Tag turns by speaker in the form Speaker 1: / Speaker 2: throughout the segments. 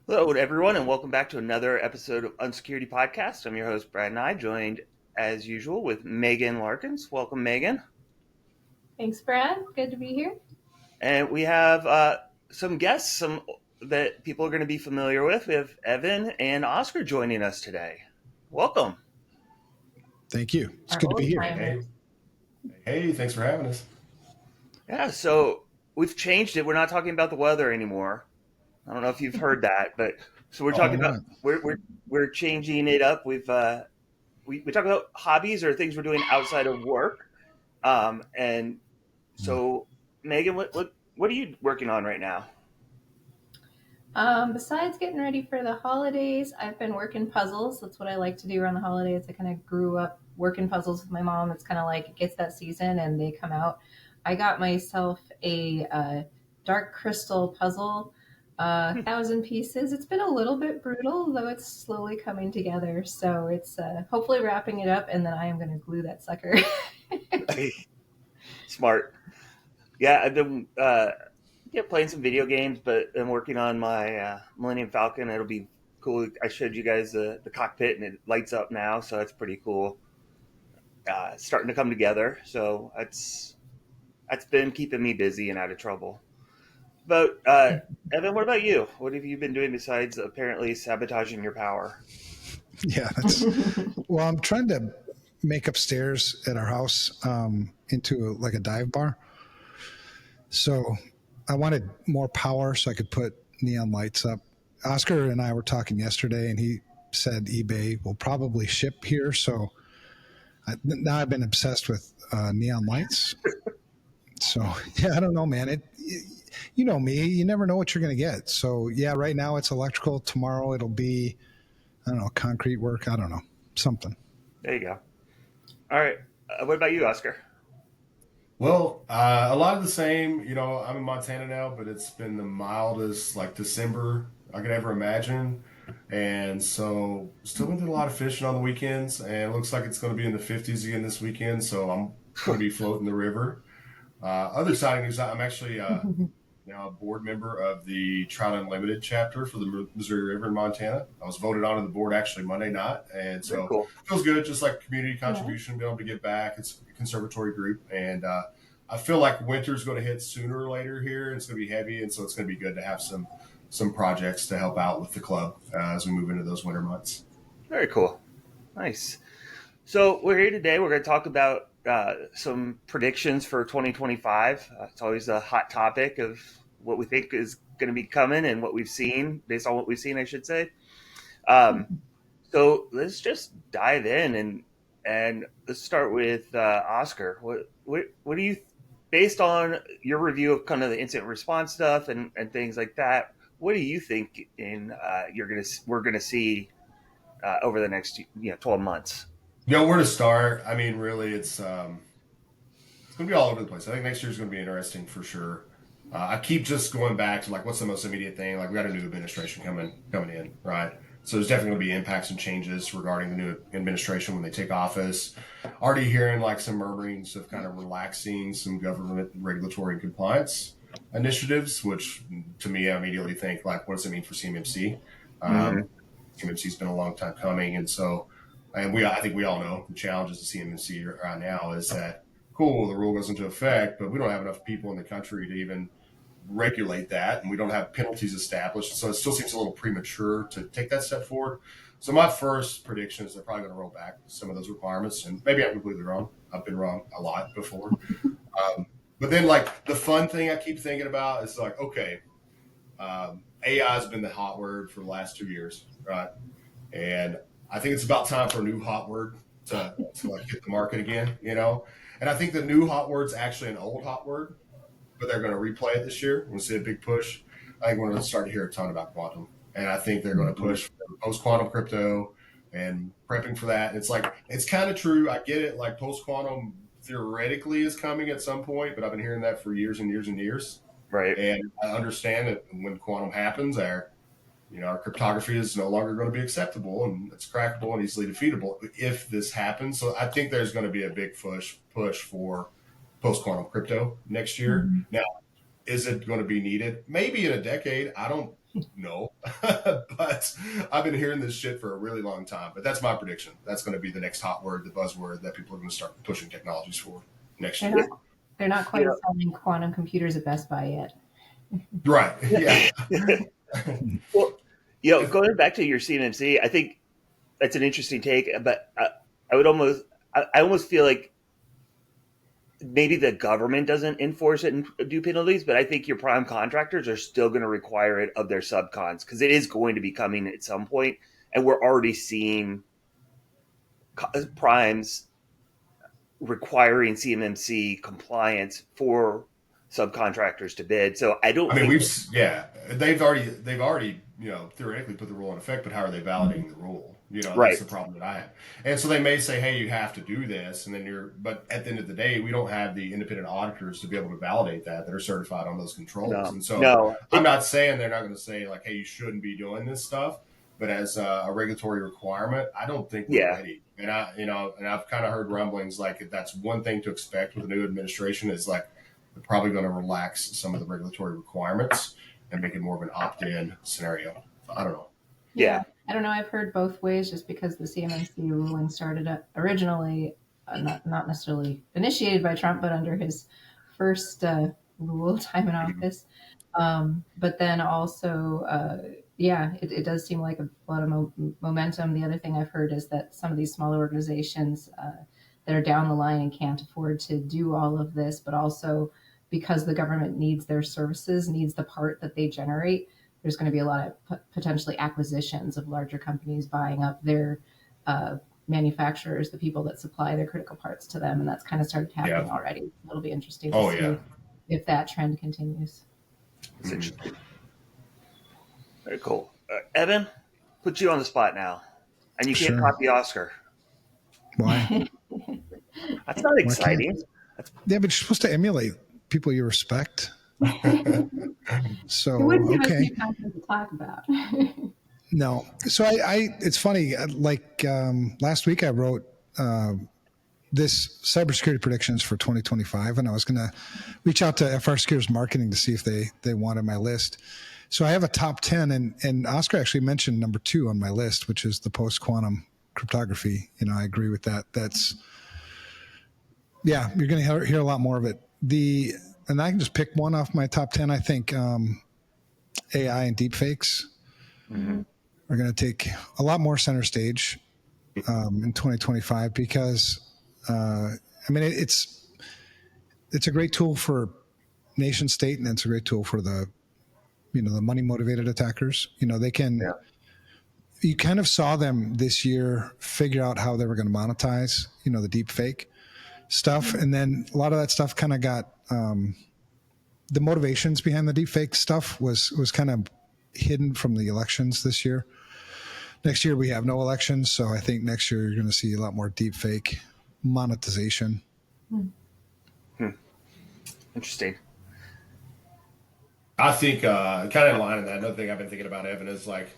Speaker 1: Hello, everyone, and welcome back to another episode of Unsecurity Podcast. I'm your host, Brad Nye, joined as usual with Megan Larkins. Welcome, Megan.
Speaker 2: Thanks, Brad. Good to be here.
Speaker 1: And we have some guests, some that people are going to be familiar with. We have Evan and Oscar joining us today. Welcome.
Speaker 3: Thank you. It's
Speaker 2: Our
Speaker 3: good to be
Speaker 2: old
Speaker 3: here.
Speaker 2: timers.
Speaker 4: Hey, thanks for having us.
Speaker 1: Yeah, so we've changed it. We're not talking about the weather anymore. I don't know if you've heard that, but so we're
Speaker 4: Oh,
Speaker 1: talking
Speaker 3: Why
Speaker 1: about
Speaker 3: not?
Speaker 1: we're changing it up. We talk about hobbies or things we're doing outside of work. And so, Megan, what are you working on right now?
Speaker 2: Besides getting ready for the holidays, I've been working puzzles. That's what I like to do around the holidays. I kind of grew up working puzzles with my mom. It's kind of like it gets that season and they come out. I got myself a dark crystal puzzle, 1,000 pieces. It's been a little bit brutal, though it's slowly coming together. So it's hopefully wrapping it up, and then I am going to glue that sucker.
Speaker 1: Smart. Yeah, I've been playing some video games, but I'm working on my Millennium Falcon. It'll be cool. I showed you guys the cockpit, and it lights up now, so that's pretty cool. It's starting to come together, so that's been keeping me busy and out of trouble. But Evan, what about you? What have you been doing besides apparently sabotaging your power?
Speaker 3: Yeah, that's well. I'm trying to make upstairs at our house into like a dive bar. So I wanted more power so I could put neon lights up. Oscar and I were talking yesterday, and he said eBay will probably ship here. So now I've been obsessed with neon lights. So yeah, I don't know, man. You know me. You never know what you're going to get. So yeah, right now it's electrical. Tomorrow it'll be, I don't know, concrete work. I don't know, something.
Speaker 1: There you go. All right. What about you, Oscar?
Speaker 4: Well, a lot of the same. I'm in Montana now, but it's been the mildest like December I could ever imagine. And so still been doing a lot of fishing on the weekends, and it looks like it's going to be in the 50s again this weekend. So I'm going to be floating the river. Other exciting news, I'm actually now a board member of the Trout Unlimited chapter for the Missouri River in Montana. I was voted onto the board actually Monday night, and
Speaker 1: Very
Speaker 4: so
Speaker 1: cool.
Speaker 4: it feels good, just like community
Speaker 2: Yeah.
Speaker 4: contribution, being able to give back. It's a conservatory group, and I feel like winter's going to hit sooner or later here. It's going to be heavy, and so it's going to be good to have some projects to help out with the club as we move into those winter months.
Speaker 1: Very cool. Nice. So we're here today. We're going to talk about some predictions for 2025. It's always a hot topic of what we think is going to be coming and what we've seen, based on what we've seen, I should say. Um, so let's just dive in and let's start with Oscar. What do you, based on your review of kind of the incident response stuff and things like that? What do you think we're gonna see over the next 12 months?
Speaker 4: Where to start? I mean, really, it's going to be all over the place. I think next year is going to be interesting for sure. I keep just going back to like what's the most immediate thing. Like we got a new administration coming in, right? So there's definitely going to be impacts and changes regarding the new administration when they take office. Already hearing like some murmurings of kind of relaxing some government regulatory and compliance initiatives, which to me I immediately think like, what does it mean for CMMC?
Speaker 1: Mm-hmm.
Speaker 4: Um, CMMC's been a long time coming, and so I think we all know the challenges of CMMC right now is that cool, the rule goes into effect, but we don't have enough people in the country to even regulate that, and we don't have penalties established. So it still seems a little premature to take that step forward. So my first prediction is they're probably going to roll back some of those requirements, and maybe I'm completely wrong. I've been wrong a lot before. But then, like the fun thing I keep thinking about is like, okay, AI has been the hot word for the last 2 years, right? And I think it's about time for a new hot word to like hit the market again. And I think the new hot word's actually an old hot word, but they're going to replay it this year. We're going to see a big push. I think we're going to start to hear a ton about quantum, and I think they're going to push post quantum crypto and prepping for that. It's like it's kind of true. I get it. Like post quantum theoretically is coming at some point, but I've been hearing that for years and years and years.
Speaker 1: Right.
Speaker 4: And I understand that when quantum happens, our cryptography is no longer going to be acceptable, and it's crackable and easily defeatable if this happens. So I think there's going to be a big push for post quantum crypto next year.
Speaker 2: Mhm.
Speaker 4: Now, is it going to be needed? Maybe in a decade. I don't No, but I've been hearing this shit for a really long time. But that's my prediction. That's going to be the next hot word, the buzzword that people are going to start pushing technologies for next
Speaker 2: They're
Speaker 4: year.
Speaker 2: not they're not
Speaker 1: You
Speaker 2: quite selling quantum computers at Best Buy yet.
Speaker 4: Right. Yeah.
Speaker 1: know, well, going back to your CMMC, I think that's an interesting take, but I would almost, I almost feel like maybe the government doesn't enforce it and do penalties, but I think your prime contractors are still going to require it of their subcons because it is going to be coming at some point, and we're already seeing primes requiring CMMC compliance for subcontractors to bid. So I
Speaker 4: I
Speaker 1: don't
Speaker 4: mean,
Speaker 1: think,
Speaker 4: they've already, theoretically put the rule in effect, but how are they validating the rule? That's
Speaker 1: right?
Speaker 4: the problem that I have. And so they may say, hey, you have to do this. And then but at the end of the day, we don't have the independent auditors to be able to validate that are certified on those controls.
Speaker 1: No,
Speaker 4: And so
Speaker 1: no,
Speaker 4: I'm not saying they're not going to say like, hey, you shouldn't be doing this stuff. But as a regulatory requirement, I don't think we're
Speaker 1: yeah,
Speaker 4: ready. And I've kind of heard rumblings like that's one thing to expect with a new administration is like, they're probably going to relax some of the regulatory requirements and make it more of an opt-in scenario. I don't know.
Speaker 2: Yeah,
Speaker 1: yeah,
Speaker 2: I don't know. I've heard both ways just because the CMMC ruling started up originally, not necessarily initiated by Trump, but under his first rule time in office. But then also, yeah, it does seem like a lot of momentum. The other thing I've heard is that some of these smaller organizations that are down the line and can't afford to do all of this, but also because the government needs their services, needs the part that they generate, there's going to be a lot of potentially acquisitions of larger companies buying up their uh, manufacturers, the people that supply their critical parts to them, and that's kind of started
Speaker 4: Yeah.
Speaker 2: happening already. It'll be interesting to
Speaker 4: Oh, yeah.
Speaker 2: see if that trend continues.
Speaker 1: it's
Speaker 4: Mhm.
Speaker 1: interesting. Very cool. Evan, put you on the spot now, and you can't
Speaker 3: Sure.
Speaker 1: copy Oscar.
Speaker 3: Why?
Speaker 1: That's not
Speaker 3: Why can't?
Speaker 1: exciting. That's
Speaker 3: Yeah, but you're supposed to emulate people you respect.
Speaker 2: You
Speaker 3: So
Speaker 2: wouldn't give us
Speaker 3: okay,
Speaker 2: new content to talk about.
Speaker 3: no. So it's funny. Like last week, I wrote this cybersecurity predictions for 2025, and I was going to reach out to FRSecure's marketing to see if they wanted my list. So I have a top 10, and Oscar actually mentioned number 2 on my list, which is the post quantum cryptography. I agree with that. That's yeah, you're going to hear a lot more of it. And I can just pick one off my top 10. I think AI and deepfakes
Speaker 1: mm-hmm.
Speaker 3: are going to take a lot more center stage in 2025 because I mean it's a great tool for nation state, and it's a great tool for the the money motivated attackers. They can.
Speaker 1: Yeah.
Speaker 3: You kind of saw them this year figure out how they were going to monetize the deep fake stuff, and then a lot of that stuff kind of got the motivations behind the deep fake stuff was kind of hidden from the elections this year. Next year we have no elections, so I think next year you're going to see a lot more deep fake monetization.
Speaker 1: Interesting.
Speaker 4: I think kind of in line with that, another thing I've been thinking about, Evan, is like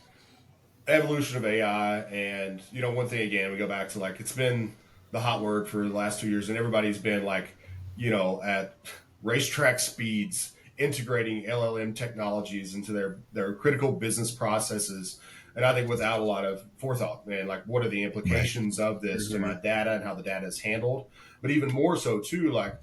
Speaker 4: evolution of AI. And, one thing again, we go back to like, it's been the hot word for the last 2 years, and everybody's been like, at racetrack speeds, integrating LLM technologies into their critical business processes. And I think without a lot of forethought, man, like what are the
Speaker 3: Right.
Speaker 4: implications of this to
Speaker 1: Mm-hmm.
Speaker 4: my data and how the data is handled? But even more so too, like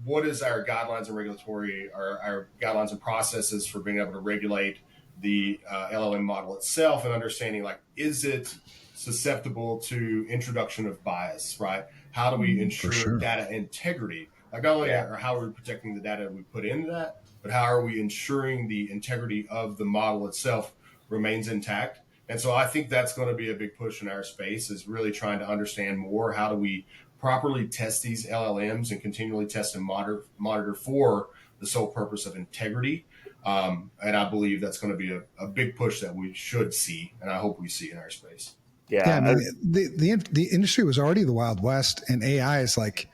Speaker 4: what is our guidelines and regulatory or our guidelines and processes for being able to regulate the LLM model itself and understanding like is it susceptible to introduction of bias, right? How do we
Speaker 3: For
Speaker 4: ensure
Speaker 3: sure.
Speaker 4: data integrity? Like not only
Speaker 1: Yeah.
Speaker 4: are how are we protecting the data we put into that, but how are we ensuring the integrity of the model itself remains intact? And so I think that's going to be a big push in our space is really trying to understand more how do we properly test these LLMs and continually test and monitor for the sole purpose of integrity. And I believe that's going to be a big push that we should see, and I hope we see in our space.
Speaker 3: Yeah, I
Speaker 1: Yeah.
Speaker 3: mean the industry was already the Wild West, and AI is like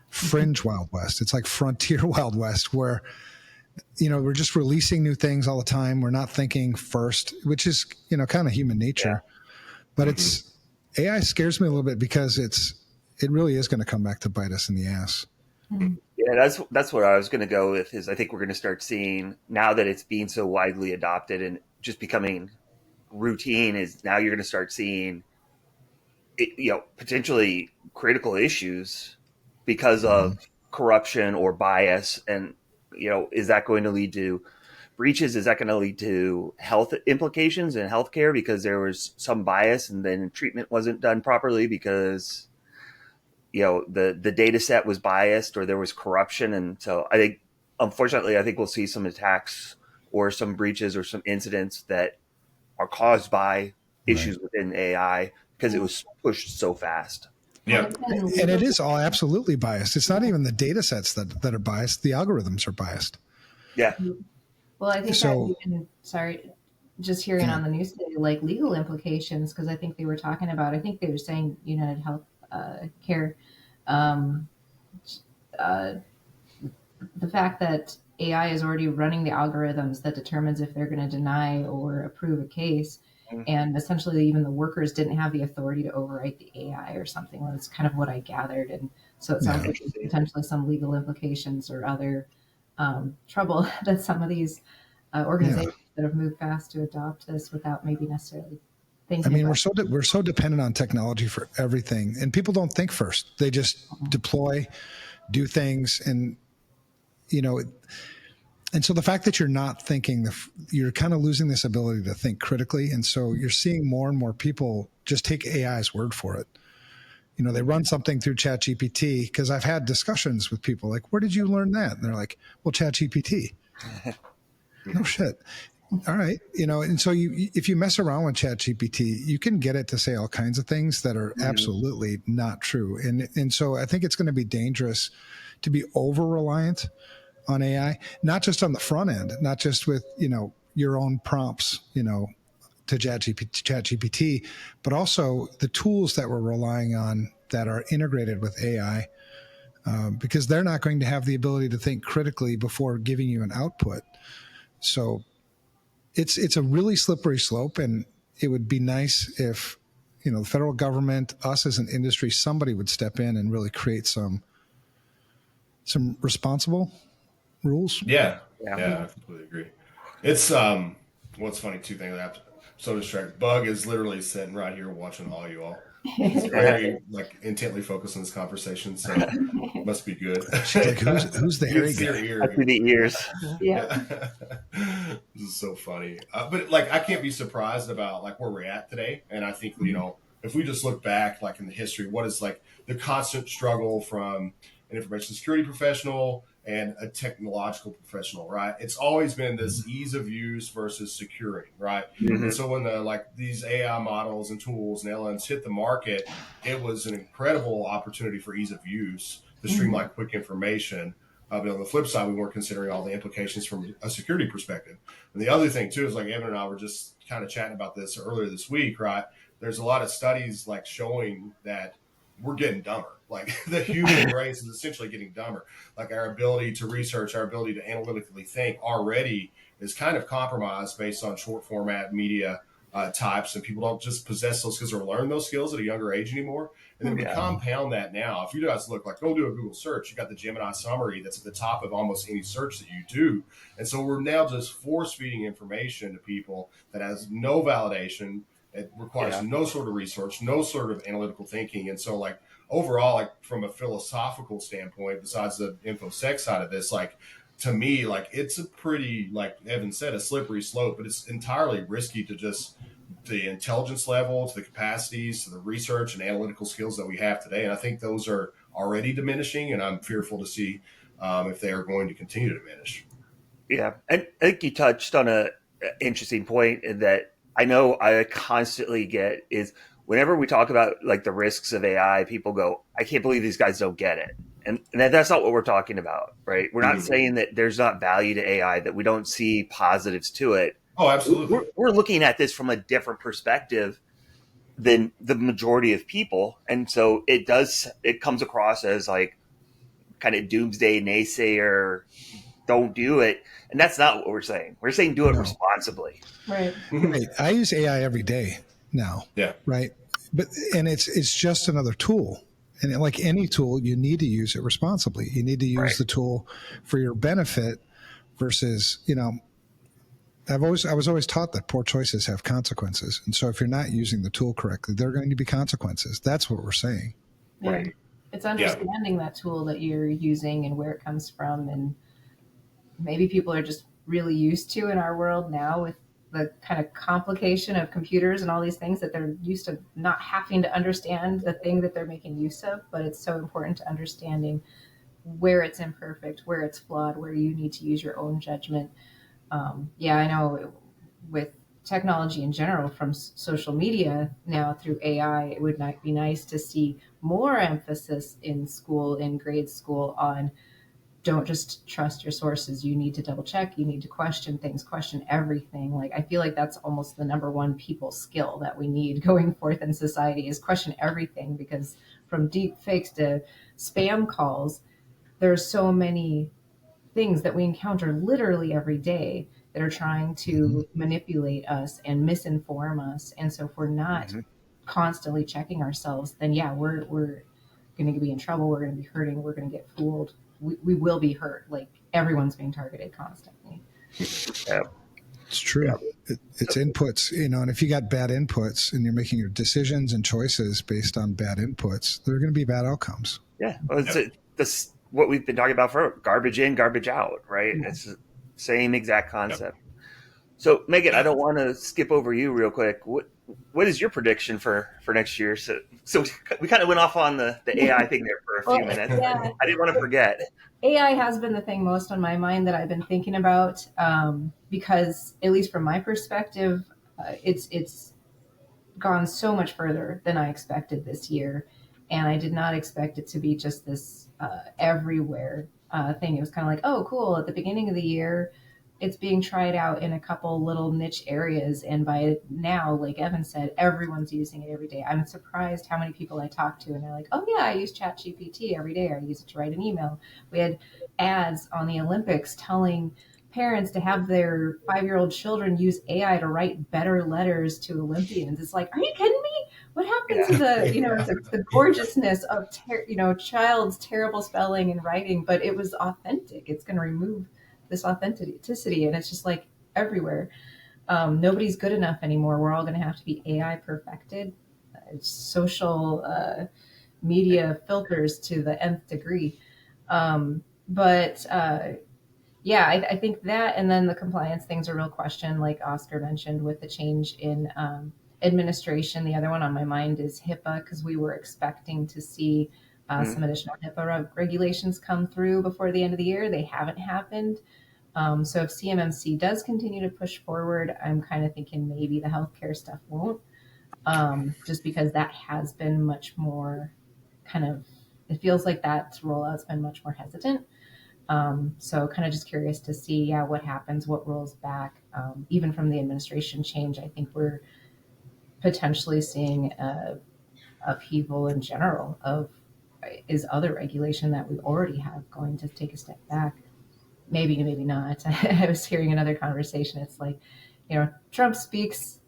Speaker 3: fringe Wild West. It's like frontier Wild West, where we're just releasing new things all the time. We're not thinking first, which is kind of human
Speaker 1: Yeah.
Speaker 3: nature. But
Speaker 4: Mm-hmm.
Speaker 3: it's AI scares me a little bit because it really is going to come back to bite us in the ass.
Speaker 1: Yeah, that's what I was going to go with. Is I think we're going to start seeing now that it's being so widely adopted and just becoming routine is now you're going to start seeing potentially critical issues because of corruption or bias, and is that going to lead to breaches? Is that going to lead to health implications in healthcare because there was some bias and then treatment wasn't done properly because the data set was biased or there was corruption? And so I think, unfortunately, I think we'll see some attacks or some breaches or some incidents that are caused by issues within AI because it was pushed so fast.
Speaker 4: Yeah.
Speaker 3: And it is all absolutely biased. It's not even the data sets that are biased. The algorithms are biased.
Speaker 1: Yeah.
Speaker 2: Well, I think
Speaker 3: So-
Speaker 2: that even, sorry, just hearing on the news today, like legal implications, because I think they were talking about, I think they were saying United Health Care, the fact that AI is already running the algorithms that determines if they're going to deny or approve a case. And essentially, even the workers didn't have the authority to overwrite the AI or something. That's kind of what I gathered. And so it sounds like there's potentially some legal implications or other trouble that some of these organizations that have moved fast to adopt this without maybe necessarily thinking.
Speaker 3: I mean, we're so dependent on technology for everything, and people don't think first. They just deploy, do things, and and so the fact that you're not thinking, you're kind of losing this ability to think critically. And so you're seeing more and more people just take AI's word for it. They run something through ChatGPT, because I've had discussions with people like, where did you learn that? And they're like, well, ChatGPT. No shit. All right. And so if you mess around with ChatGPT, you can get it to say all kinds of things that are absolutely not true. And so I think it's going to be dangerous to be over-reliant on AI, not just on the front end, not just with, your own prompts, to ChatGPT, but also the tools that we're relying on that are integrated with AI, because they're not going to have the ability to think critically before giving you an output. So it's a really slippery slope, and it would be nice if, the federal government, us as an industry, somebody would step in and really create some responsible rules.
Speaker 4: Yeah, I completely agree. It's what's funny too, thing that I'm so distracted. Bug is literally sitting right here watching all you all. He's very intently focused on this conversation, so must be good.
Speaker 3: She's like, who's the hairy guy?
Speaker 1: Up to the ears.
Speaker 2: Yeah.
Speaker 4: This is so funny. But I can't be surprised about where we're at today. And I think if we just look back in the history, what is the constant struggle from an information security professional and a technological professional, right? It's always been this ease of use versus securing, right? And so when these AI models and tools and LLMs hit the market, it was an incredible opportunity for ease of use to streamline quick information. But on the flip side, we weren't considering all the implications from a security perspective. And the other thing too is Evan and I were just kind of chatting about this earlier this week, right? There's a lot of studies showing that we're getting dumber. The human race is essentially getting dumber. Our ability to research, our ability to analytically think already is kind of compromised based on short format media types, and people don't just possess those skills or learn those skills at a younger age anymore. And then we compound that now. If you guys look, go do a Google search, you got the Gemini summary that's at the top of almost any search that you do. And so we're now just force feeding information to people that has no validation. It requires no sort of research, no sort of analytical thinking. And so overall, from a philosophical standpoint, besides the InfoSec side of this, to me, it's a pretty, Evan said, a slippery slope, but it's entirely risky to just the intelligence level, to the capacities, to the research and analytical skills that we have today. And I think those are already diminishing, and I'm fearful to see if they are going to continue to diminish.
Speaker 1: Yeah. And I think you touched on an interesting point that I know I constantly get is whenever we talk about the risks of AI, people go, I can't believe these guys don't get it. And that's not what we're talking about, right? We're not saying that there's not value to AI, that we don't see positives to it.
Speaker 4: Oh, absolutely.
Speaker 1: We're looking at this from a different perspective than the majority of people. And so it comes across as kind of doomsday naysayer, don't do it. And that's not what we're saying. We're saying do it responsibly.
Speaker 2: Right.
Speaker 3: Right. I use AI every day now.
Speaker 4: Yeah.
Speaker 3: Right. And it's just another tool. And like any tool, you need to use it responsibly. You need to use the tool for your benefit versus, I was always taught that poor choices have consequences, and so if you're not using the tool correctly, there are going to be consequences. That's what we're saying.
Speaker 2: Yeah.
Speaker 1: Right.
Speaker 2: It's
Speaker 4: Yeah.
Speaker 2: understanding that tool that you're using and where it comes from. And maybe people are just really used to in our world now with the kind of complication of computers and all these things that they're used to not having to understand the thing that they're making use of. But it's so important to understanding where it's imperfect, where it's flawed, where you need to use your own judgment. Yeah, I know with technology in general, from social media now through AI, it would not be nice to see more emphasis in school, in grade school, on don't just trust your sources. You need to double check. You need to question things, question everything. Like, I feel like that's almost the number one people skill that we need going forth in society is question everything, because from deep fakes to spam calls, there's so many things that we encounter literally every day that are trying
Speaker 3: Mm-hmm.
Speaker 2: to manipulate us and misinform us. And so if we're not
Speaker 1: Mm-hmm.
Speaker 2: constantly checking ourselves, then yeah, we're going to be in trouble. We're going to be hurting. We're going to get fooled. We will be hurt. Like, everyone's being targeted constantly.
Speaker 1: Yeah.
Speaker 3: It's true.
Speaker 1: Yeah.
Speaker 3: It's inputs, and if you got bad inputs and you're making your decisions and choices based on bad inputs, there are going to be bad outcomes.
Speaker 1: Yeah. Well, this what we've been talking about for garbage in, garbage out, right?
Speaker 2: Yeah.
Speaker 1: It's the same exact
Speaker 4: Yep.
Speaker 1: concept. So, Megan, I don't want to skip over you real quick. What is your prediction for next year? So we kind of went off on the AI thing there for a few
Speaker 2: Well,
Speaker 1: minutes.
Speaker 2: yeah,
Speaker 1: I didn't want to forget.
Speaker 2: AI has been the thing most on my mind that I've been thinking about, because at least from my perspective, it's gone so much further than I expected this year, and I did not expect it to be just this everywhere thing. It was kind of like, oh, cool. At the beginning of the year, it's being tried out in a couple little niche areas, and by now, like Evan said, everyone's using it every day. I'm surprised how many people I talk to, and they're like, "Oh yeah, I use ChatGPT every day. I use it to write an email." We had ads on the Olympics telling parents to have their 5-year-old children use AI to write better letters to Olympians. It's like, are you kidding me? What happened to
Speaker 1: Yeah.
Speaker 2: the gorgeousness of child's terrible spelling and writing? But it was authentic. It's going to remove this authenticity, and it's just like everywhere. Nobody's good enough anymore. We're all going to have to be AI perfected. Social media filters to the nth degree. But yeah, I think that, and then the compliance thing's a real question, like Oscar mentioned, with the change in administration. The other one on my mind is HIPAA, because we were expecting to see
Speaker 1: Mm-hmm.
Speaker 2: some additional HIPAA regulations come through before the end of the year. They haven't happened. So if CMMC does continue to push forward, I'm kind of thinking maybe the healthcare stuff won't, just because that has been much more kind of, it feels like that rollout's been much more hesitant. So kind of just curious to see, yeah, what happens, what rolls back, even from the administration change. I think we're potentially seeing upheaval in general of, is other regulation that we already have going to take a step back? Maybe, maybe not. I was hearing another conversation. It's like, Trump speaks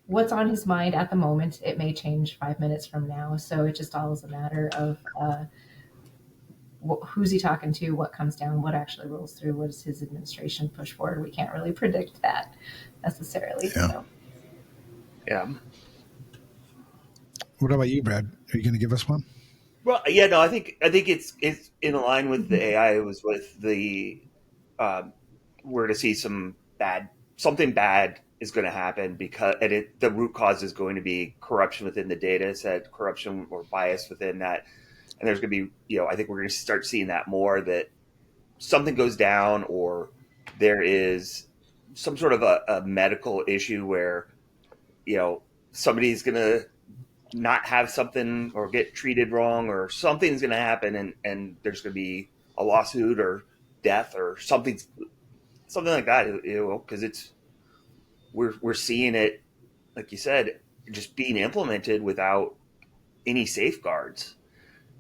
Speaker 2: what's on his mind at the moment. It may change 5 minutes from now. So it just all is a matter of who's he talking to, what comes down, what actually rolls through, what does his administration push forward. We can't really predict that necessarily.
Speaker 3: Yeah.
Speaker 2: So
Speaker 1: Yeah.
Speaker 3: What about you, Brad? Are you going to give us one?
Speaker 1: Well, yeah, no, I think it's in line with the AI. It was with the we're to see something bad is going to happen because the root cause is going to be corruption within the data. It said corruption or bias within that, and there's going to be I think we're going to start seeing that more, that something goes down or there is some sort of a medical issue where somebody's going to not have something or get treated wrong or something's going to happen, and there's going to be a lawsuit or death or something like that, because we're seeing it, like you said, just being implemented without any safeguards.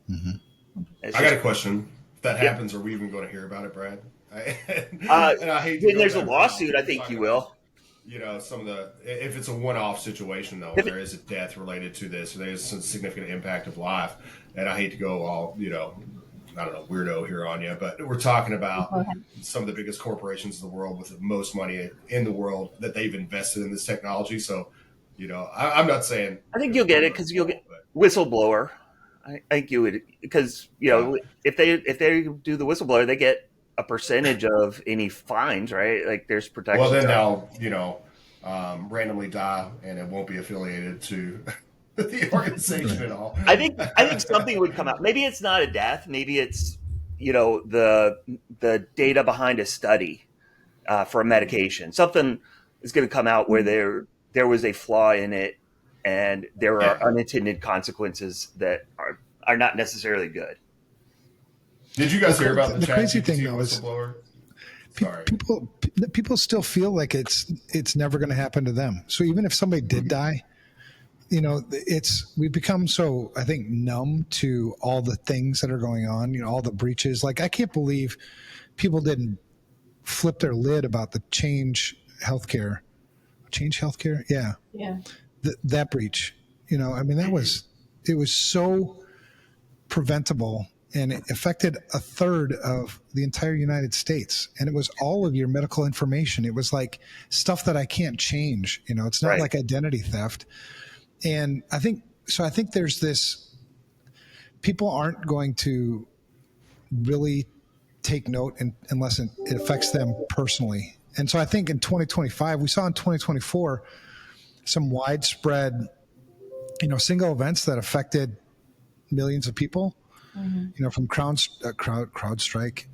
Speaker 3: Mm-hmm.
Speaker 4: I got a question. If that
Speaker 1: Yeah.
Speaker 4: happens, are we even going to hear about it, Brad?
Speaker 1: Uh,
Speaker 4: And I hate to
Speaker 1: when
Speaker 4: go
Speaker 1: there's a
Speaker 4: that route.
Speaker 1: lawsuit, I
Speaker 4: You're
Speaker 1: think
Speaker 4: talking
Speaker 1: you
Speaker 4: about,
Speaker 1: will.
Speaker 4: some of the, if it's a one-off situation though,
Speaker 1: If
Speaker 4: there is a death related to this, or there's some significant impact of life, and I hate to go all, I don't know, weirdo here on you, but we're talking about
Speaker 2: Go ahead.
Speaker 4: some of the biggest corporations in the world with the most money in the world that they've invested in this technology. So, I'm not saying
Speaker 1: I think you'll get it
Speaker 4: everyone's
Speaker 1: because you'll get
Speaker 4: fault, but
Speaker 1: whistleblower. I think you would because
Speaker 4: yeah.
Speaker 1: if they do the whistleblower, they get a percentage of any fines, right? Like there's
Speaker 4: Well,
Speaker 1: protections.
Speaker 4: then they'll, randomly die and it won't be affiliated to the organization
Speaker 3: Right.
Speaker 4: at all.
Speaker 1: I think something would come out. Maybe it's not a death. Maybe it's the data behind a study for a medication. Something is going to come out where there was a flaw in it, and there are
Speaker 4: Yeah.
Speaker 1: unintended consequences that are not necessarily good.
Speaker 4: Did you guys hear about the
Speaker 3: The
Speaker 4: Chat
Speaker 3: crazy thing
Speaker 4: GPT
Speaker 3: though is
Speaker 4: whistleblower? Sorry.
Speaker 3: people still feel like it's never going to happen to them. So even if somebody did die, we've become so, I think, numb to all the things that are going on, all the breaches. Like, I can't believe people didn't flip their lid about the healthcare, change healthcare. Yeah.
Speaker 2: Yeah.
Speaker 3: That breach, I mean, it was so preventable, and it affected a third of the entire United States. And it was all of your medical information. It was like stuff that I can't change. It's not
Speaker 1: Right.
Speaker 3: like identity theft. And I think there's this, people aren't going to really take note unless it affects them personally. And so I think in 2025, we saw in 2024 some widespread, single events that affected millions of people. From CrowdStrike,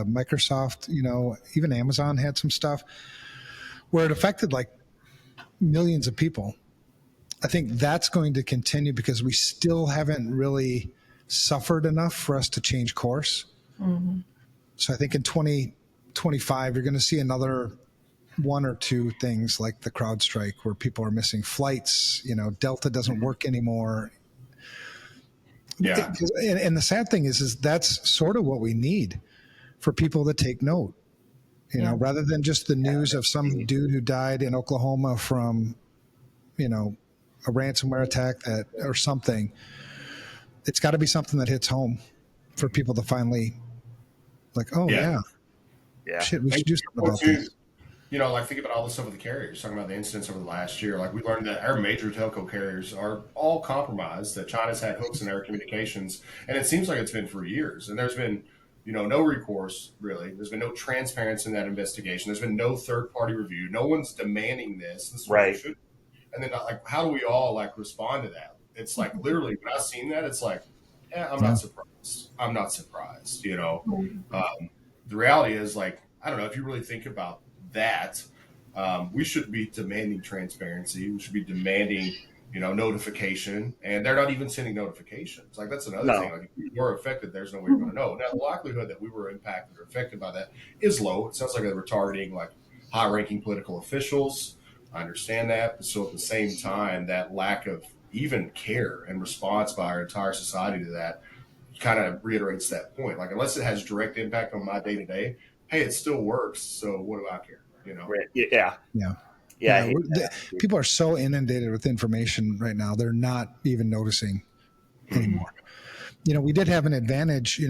Speaker 3: Microsoft, even Amazon had some stuff where it affected like millions of people. I think that's going to continue because we still haven't really suffered enough for us to change course. So I think in 2025, you're going to see another one or two things like the CrowdStrike where people are missing flights, Delta doesn't work anymore.
Speaker 4: Yeah.
Speaker 3: And the sad thing is that's sort of what we need for people to take note, rather than just the news of some dude who died in Oklahoma from, a ransomware attack or something. It's got to be something that hits home for people to finally like, oh yeah,
Speaker 1: Yeah.
Speaker 3: shit, we should do something about
Speaker 4: Too,
Speaker 3: this.
Speaker 4: like think about all the stuff with the carriers, talking about the incidents over the last year. Like we learned that our major telco carriers are all compromised, that China's had hooks in their communications. And it seems like it's been for years. And there's been, no recourse really. There's been no transparency in that investigation. There's been no third party review. No one's demanding this. This is what it
Speaker 1: Right.
Speaker 4: should be. And then like, how do we all like respond to that? It's like literally when I've seen that, it's like, I'm not surprised. I'm not surprised. The reality is like, I don't know if you really think about that, we should be demanding transparency. We should be demanding, notification, and they're not even sending notifications. Like that's another thing.
Speaker 1: No.
Speaker 4: Like if you were affected, there's no way you're going to know. Now the likelihood that we were impacted or affected by that is low. It sounds like they were targeting like high-ranking political officials. I understand that, but so at the same time, that lack of even care and response by our entire society to that kind of reiterates that point. Like unless it has direct impact on my day to day, hey, it still works. So what do I care?
Speaker 1: Right. Yeah.
Speaker 3: Yeah.
Speaker 1: Yeah. I
Speaker 3: Yeah,
Speaker 1: hate that.
Speaker 3: people are so inundated with information right now; they're not even noticing anymore. We did have an advantage,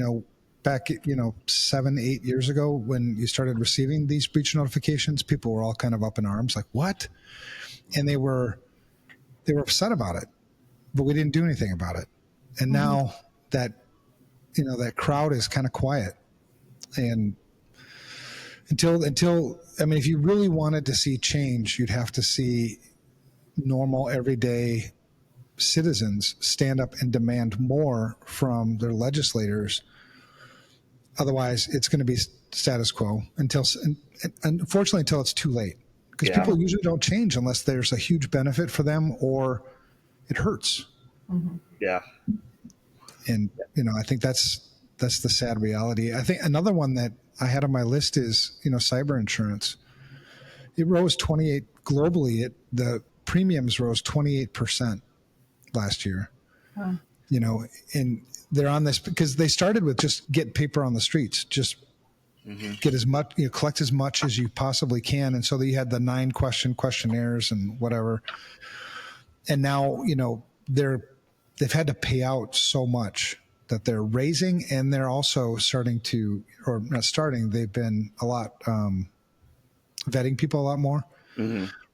Speaker 3: back, 7-8 years ago when you started receiving these breach notifications. People were all kind of up in arms, like what? And they were upset about it, but we didn't do anything about it. And now that that crowd is kind of quiet, and until I mean, if you really wanted to see change, you'd have to see normal everyday citizens stand up and demand more from their legislators. Otherwise, it's going to be status quo unfortunately until it's too late, because
Speaker 1: Yeah.
Speaker 3: people usually don't change unless there's a huge benefit for them or it hurts.
Speaker 1: Yeah.
Speaker 3: And I think that's the sad reality. I think another one that I had on my list is cyber insurance. It rose 28 globally. The premiums rose 28% last year.
Speaker 2: Huh.
Speaker 3: And they're on this because they started with just get paper on the streets, just get as much, collect as much as you possibly can. And so that you had the 9 questionnaires and whatever. And now, they've had to pay out so much that they're raising, and they're also starting to, or not starting, they've been a lot vetting people a lot more,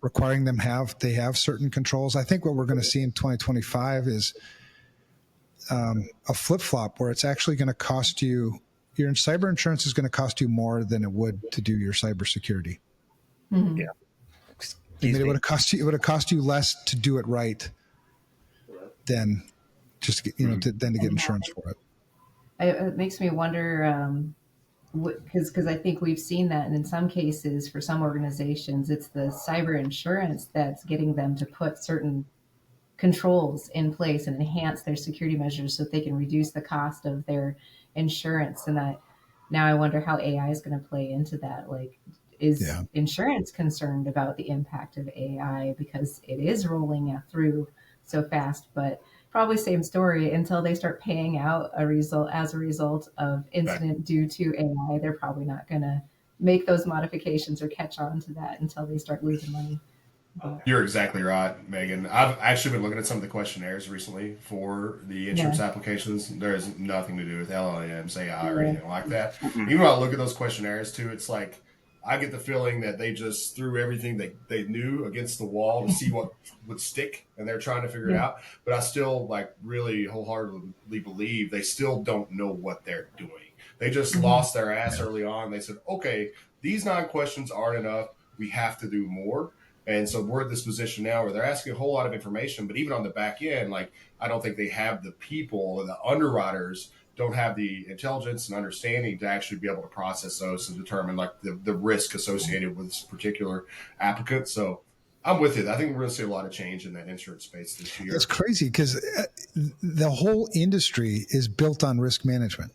Speaker 3: requiring them they have certain controls. I think what we're going to see in 2025 is a flip-flop where it's actually going to cost you, your cyber insurance is going to cost you more than it would to do your cybersecurity.
Speaker 2: Mm-hmm.
Speaker 1: Yeah.
Speaker 3: I mean, it would have cost you less to do it right than just to get, than to get insurance for it.
Speaker 2: It makes me wonder, because I think we've seen that, and in some cases, for some organizations, it's the cyber insurance that's getting them to put certain controls in place and enhance their security measures so that they can reduce the cost of their insurance. And that now I wonder how AI is going to play into that. Like, is insurance concerned about the impact of AI because it is rolling through so fast, but probably same story until they start paying out as a result of incident due to AI. They're probably not going to make those modifications or catch on to that until they start losing money.
Speaker 4: You're exactly right, Megan. I've actually been looking at some of the questionnaires recently for the insurance applications. There is nothing to do with LLMs, AI, or anything like that. Even when I look at those questionnaires too, it's like I get the feeling that they just threw everything they knew against the wall to see what would stick, and they're trying to figure it out. But I still really wholeheartedly believe they still don't know what they're doing. They just lost their ass early on. They said, okay, these 9 questions aren't enough. We have to do more. And so we're at this position now where they're asking a whole lot of information, but even on the back end, I don't think they have the people, or the underwriters don't have the intelligence and understanding to actually be able to process those and determine the risk associated with this particular applicant. So I'm with you. I think we're going to see a lot of change in that insurance space this year.
Speaker 3: It's crazy because the whole industry is built on risk management.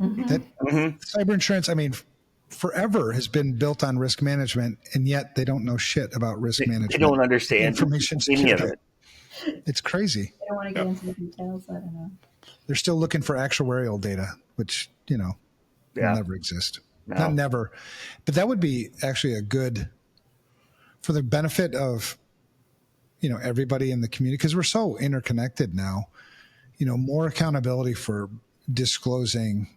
Speaker 3: Cyber insurance, I mean, forever has been built on risk management, and yet they don't know shit about risk management.
Speaker 1: They don't understand
Speaker 3: information
Speaker 1: any of
Speaker 3: security.
Speaker 1: it.
Speaker 3: It's crazy.
Speaker 2: I don't want to get into the details. I don't know.
Speaker 3: They're still looking for actuarial data, which, will never exist. No. Not never. But that would be actually a good, for the benefit of, everybody in the community, because we're so interconnected now, more accountability for disclosing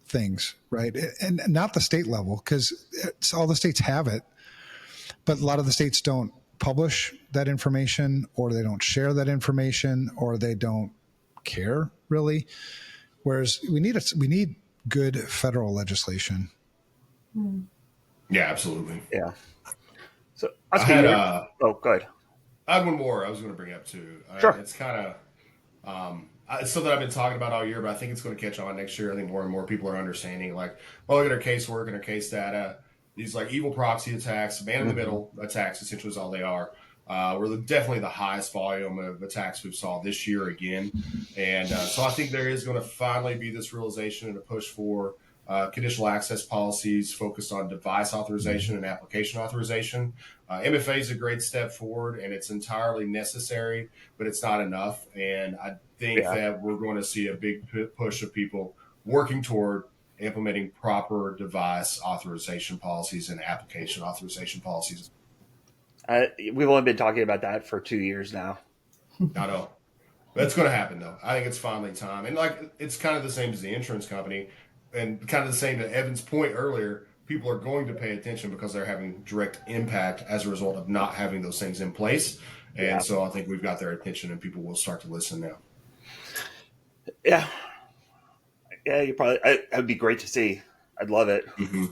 Speaker 3: things, right? And not the state level, because all the states have it, but a lot of the states don't publish that information, or they don't share that information, or they don't care really. Whereas we need good federal legislation.
Speaker 4: Yeah, absolutely.
Speaker 1: Yeah. So
Speaker 4: I had
Speaker 1: go ahead.
Speaker 4: I had one more I was going to bring up too.
Speaker 1: Sure.
Speaker 4: It's kind of it's something I've been talking about all year, but I think it's going to catch on next year. I think more and more people are understanding, look at our casework and our case data. These evil proxy attacks, man-in-the-middle attacks, essentially is all they are. We're definitely the highest volume of attacks we've saw this year again. And so I think there is going to finally be this realization and a push for conditional access policies focused on device authorization and application authorization. MFA is a great step forward, and it's entirely necessary, but it's not enough. And I think that we're going to see a big push of people working toward implementing proper device authorization policies and application authorization policies.
Speaker 1: We've only been talking about that for 2 years now.
Speaker 4: I know. That's going to happen, though. I think it's finally time. And it's kind of the same as the insurance company, and kind of the same to Evan's point earlier. People are going to pay attention because they're having direct impact as a result of not having those things in place. And so I think we've got their attention, and people will start to listen now.
Speaker 1: Yeah. Yeah, you probably. It would be great to see. I'd love it.
Speaker 4: Mm-hmm.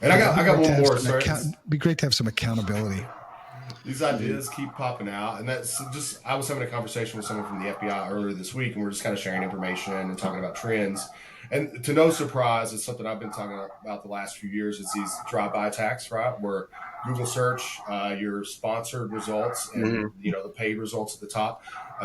Speaker 4: And I got one more.
Speaker 3: It'd be great to have some accountability.
Speaker 4: These ideas keep popping out, and that's just. I was having a conversation with someone from the FBI earlier this week, and we're just kind of sharing information and talking about trends. And to no surprise, it's something I've been talking about the last few years. It's these drive-by attacks, right? Where Google search your sponsored results and the paid results at the top.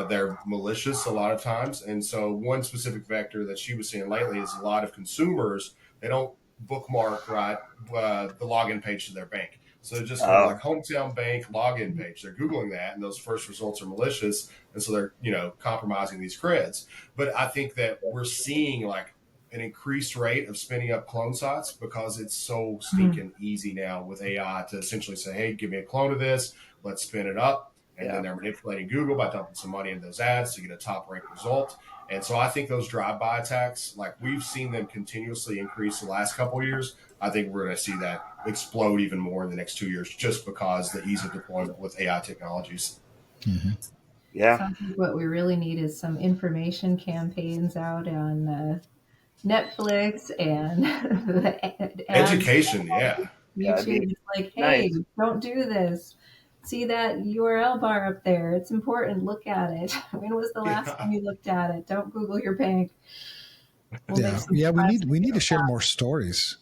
Speaker 4: They're malicious a lot of times, and so one specific vector that she was seeing lately is a lot of consumers, they don't bookmark the login page to their bank. So just hometown bank login page, they're Googling that, and those first results are malicious, and so they're compromising these creds. But I think that we're seeing an increased rate of spinning up clone sites because it's so stinking easy now with AI to essentially say, hey, give me a clone of this, let's spin it up. and then they're manipulating Google by dumping some money in those ads to get a top ranked result. And so I think those drive-by attacks, like we've seen them continuously increase the last couple of years. I think we're going to see that explode even more in the next 2 years, just because the ease of deployment with AI technologies.
Speaker 3: Mm-hmm.
Speaker 1: Yeah.
Speaker 2: Sounds like what we really need is some information campaigns out on Netflix and the ads.
Speaker 4: Education, yeah.
Speaker 1: That'd
Speaker 2: YouTube.
Speaker 1: be
Speaker 2: It's like, hey,
Speaker 1: nice.
Speaker 2: don't do this. See that URL bar up there? It's important. Look at it. When was the last
Speaker 4: Yeah.
Speaker 2: time you looked at it? Don't Google your bank. We'll make
Speaker 3: Yeah.
Speaker 2: some
Speaker 3: Yeah.
Speaker 2: plastic.
Speaker 3: We need to share more stories,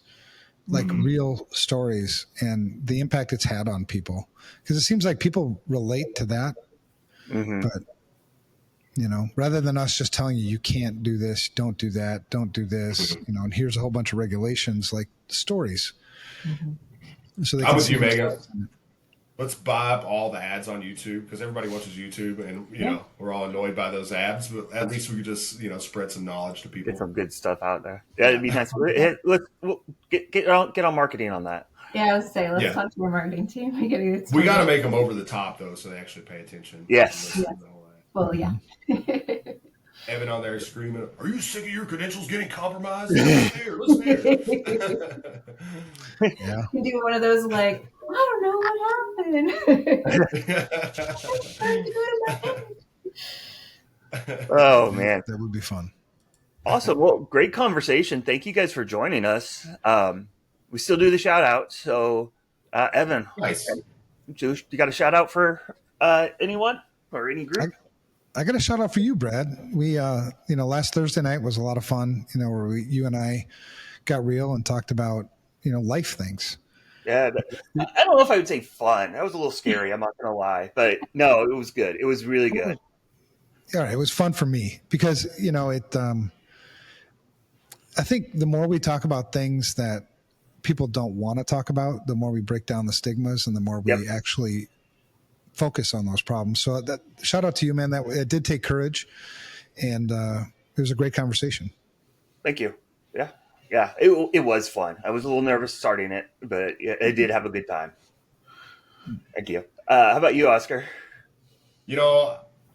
Speaker 3: like
Speaker 2: Mhm.
Speaker 3: real stories, and the impact it's had on people. Because it seems like people relate to that,
Speaker 1: Mm-hmm.
Speaker 3: but rather than us just telling you can't do this, don't do that, don't do this, and here's a whole bunch of regulations, like stories,
Speaker 2: Mhm.
Speaker 3: so they
Speaker 4: I'm
Speaker 3: can
Speaker 4: with
Speaker 3: see
Speaker 4: you, Megan.
Speaker 3: themselves in it.
Speaker 4: Let's buy up all the ads on YouTube, because everybody watches YouTube, and
Speaker 2: Yeah.
Speaker 4: we're all annoyed by those ads. But at least we could just spread some knowledge to
Speaker 1: Get
Speaker 4: people.
Speaker 1: some good stuff out there. Yeah, it'd be nice. We'll get on marketing on that.
Speaker 2: Yeah, I was say, let's
Speaker 4: Yeah,
Speaker 2: talk to our marketing team. We gotta get
Speaker 4: we got to
Speaker 2: started.
Speaker 4: make them over the top though, so they actually pay attention.
Speaker 1: Yes.
Speaker 2: Yes. Well, yeah.
Speaker 4: Evan on there screaming, "Are you sick of your credentials getting compromised? Listen here, listen here."
Speaker 3: Yeah.
Speaker 2: You do one of those like, I don't know what happened. I'm trying to go to my
Speaker 1: Oh man.
Speaker 3: That would be fun.
Speaker 1: Awesome. Well, great conversation. Thank you guys for joining us. We still do the shout out. So, Evan,
Speaker 4: Nice.
Speaker 1: you got a shout out for anyone or any group?
Speaker 3: I got a shout out for you, Brad. We, last Thursday night was a lot of fun. Where you and I got real and talked about life things.
Speaker 1: Yeah, I don't know if I would say fun. That was a little scary. I'm not gonna lie, but no, it was good. It was really good.
Speaker 3: All right, it was fun for me because it. I think the more we talk about things that people don't want to talk about, the more we break down the stigmas and the more we actually focus on those problems. So that shout out to you, man. That it did take courage, and it was a great conversation.
Speaker 1: Thank you. Yeah. It was fun. I was a little nervous starting it, but I did have a good time. Thank you. How about you, Oscar?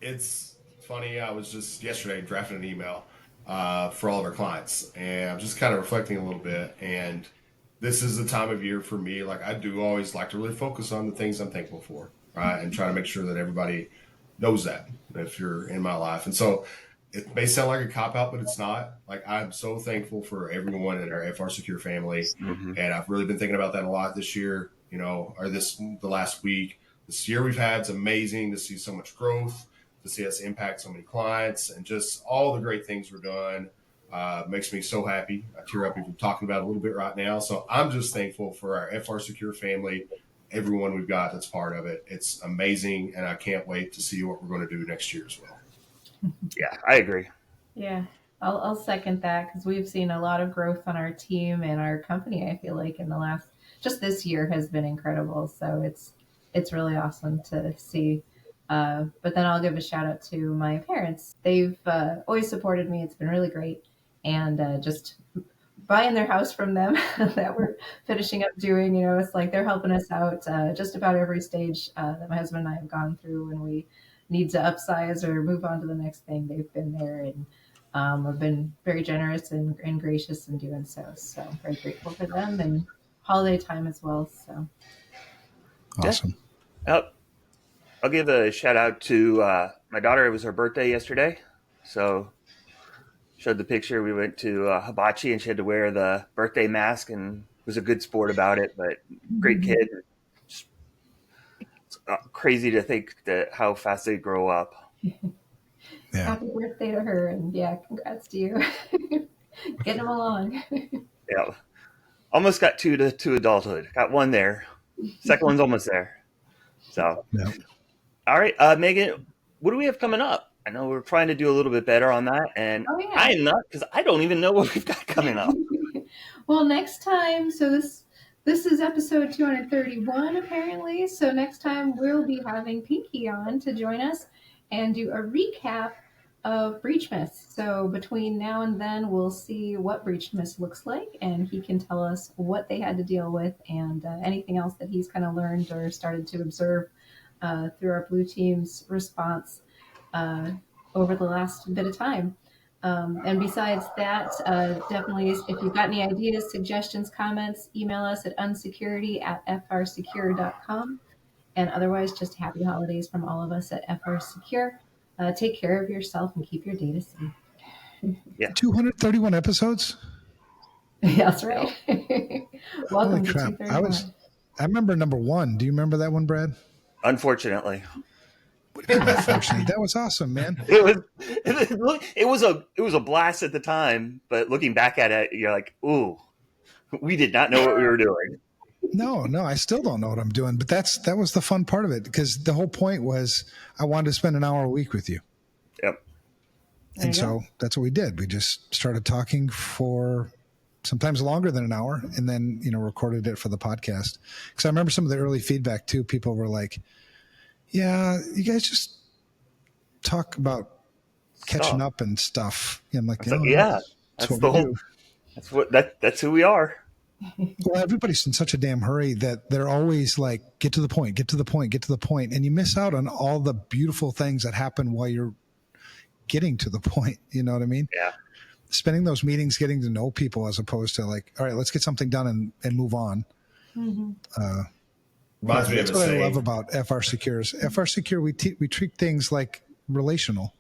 Speaker 4: It's funny. I was just yesterday drafting an email for all of our clients, and I'm just kind of reflecting a little bit. And this is the time of year for me. Like I do always like to really focus on the things I'm thankful for, right? And try to make sure that everybody knows that if you're in my life. And so it may sound like a cop out, but it's not. Like I'm so thankful for everyone in our FRSecure family,
Speaker 1: Mm-hmm.
Speaker 4: and I've really been thinking about that a lot this year. Or the last week. This year we've had is amazing to see so much growth, to see us impact so many clients, and just all the great things we're doing. Makes me so happy. I tear up even talking about it a little bit right now. So I'm just thankful for our FRSecure family, everyone we've got that's part of it. It's amazing, and I can't wait to see what we're going to do next year as well.
Speaker 1: Yeah, I agree.
Speaker 2: Yeah, I'll second that because we've seen a lot of growth on our team and our company. I feel like in the last, just this year has been incredible. So it's really awesome to see. But then I'll give a shout out to my parents. They've always supported me. It's been really great, and just buying their house from them that we're finishing up doing. It's like they're helping us out just about every stage that my husband and I have gone through when we need to upsize or move on to the next thing. They've been there and have been very generous and gracious in doing so. So I'm very grateful for them and holiday time as well. So
Speaker 3: Awesome.
Speaker 1: Yeah. I'll give a shout out to my daughter. It was her birthday yesterday, so showed the picture. We went to Hibachi, and she had to wear the birthday mask, and was a good sport about it. But great kid. Just, crazy to think that how fast they grow up.
Speaker 3: Yeah.
Speaker 2: happy birthday to her, and yeah, congrats to you. Getting them along.
Speaker 1: Yeah, almost got two to adulthood. Got one there. Second one's almost there. So,
Speaker 3: Yeah.
Speaker 1: all right, Megan, what do we have coming up? I know we're trying to do a little bit better on that, and
Speaker 2: Oh yeah.
Speaker 1: I am not because I don't even know what we've got coming up.
Speaker 2: Well, next time, so this is episode 231 apparently. So next time we'll be having Pinky on to join us and do a recap of Breachmas. So between now and then, we'll see what Breachmas looks like, and he can tell us what they had to deal with and anything else that he's kind of learned or started to observe through our Blue Team's response over the last bit of time. And besides that, definitely, if you've got any ideas, suggestions, comments, email us at unsecurity@FRSecure.com. And otherwise, just happy holidays from all of us at FRSecure. Take care of yourself and keep your data safe.
Speaker 1: Yeah.
Speaker 3: 231 episodes?
Speaker 2: That's right. Welcome
Speaker 3: Holy
Speaker 2: to
Speaker 3: crap.
Speaker 2: 231.
Speaker 3: I remember number 1. Do you remember that one, Brad?
Speaker 1: Unfortunately.
Speaker 3: What do you mean, unfortunately? That was awesome, man.
Speaker 1: It was a blast at the time, but looking back at it, you're like, ooh, we did not know what we were doing.
Speaker 3: No, I still don't know what I'm doing, but that was the fun part of it, because the whole point was I wanted to spend an hour a week with you.
Speaker 1: Yep.
Speaker 3: And so that's what we did. We just started talking for sometimes longer than an hour, and then, recorded it for the podcast. Because I remember some of the early feedback too. People were like, yeah, you guys just talk about catching up and stuff. And I'm like,
Speaker 1: no, yeah,
Speaker 3: that's what we do.
Speaker 1: That's who we are.
Speaker 3: Well, everybody's in such a damn hurry that they're always like, get to the point, get to the point, get to the point. And you miss out on all the beautiful things that happen while you're getting to the point. You know what I mean?
Speaker 1: Yeah.
Speaker 3: Spending those meetings, getting to know people, as opposed to like, all right, let's get something done and move on.
Speaker 4: Reminds me of
Speaker 3: that's what I love about FRSecure. FRSecure, we treat things like relational,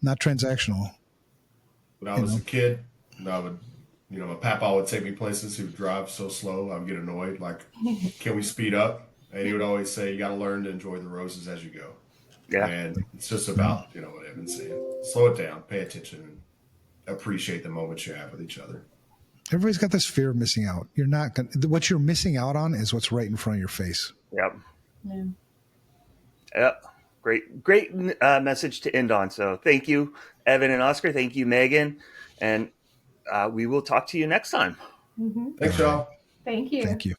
Speaker 3: not transactional.
Speaker 4: When I was a kid, I would, my papa would take me places. He would drive so slow, I would get annoyed. Like, can we speed up? And he would always say, you got to learn to enjoy the roses as you go.
Speaker 1: Yeah.
Speaker 4: And it's just about, what I've been saying. Slow it down, pay attention, and appreciate the moments you have with each other.
Speaker 3: Everybody's got this fear of missing out. You're not going to, what you're missing out on is what's right in front of your face.
Speaker 1: Yep.
Speaker 2: Yeah.
Speaker 1: Yep. Great message to end on. So thank you, Evan and Oscar. Thank you, Megan. And we will talk to you next time.
Speaker 2: Mm-hmm.
Speaker 4: Thanks, y'all.
Speaker 2: Thank you.
Speaker 3: Thank you.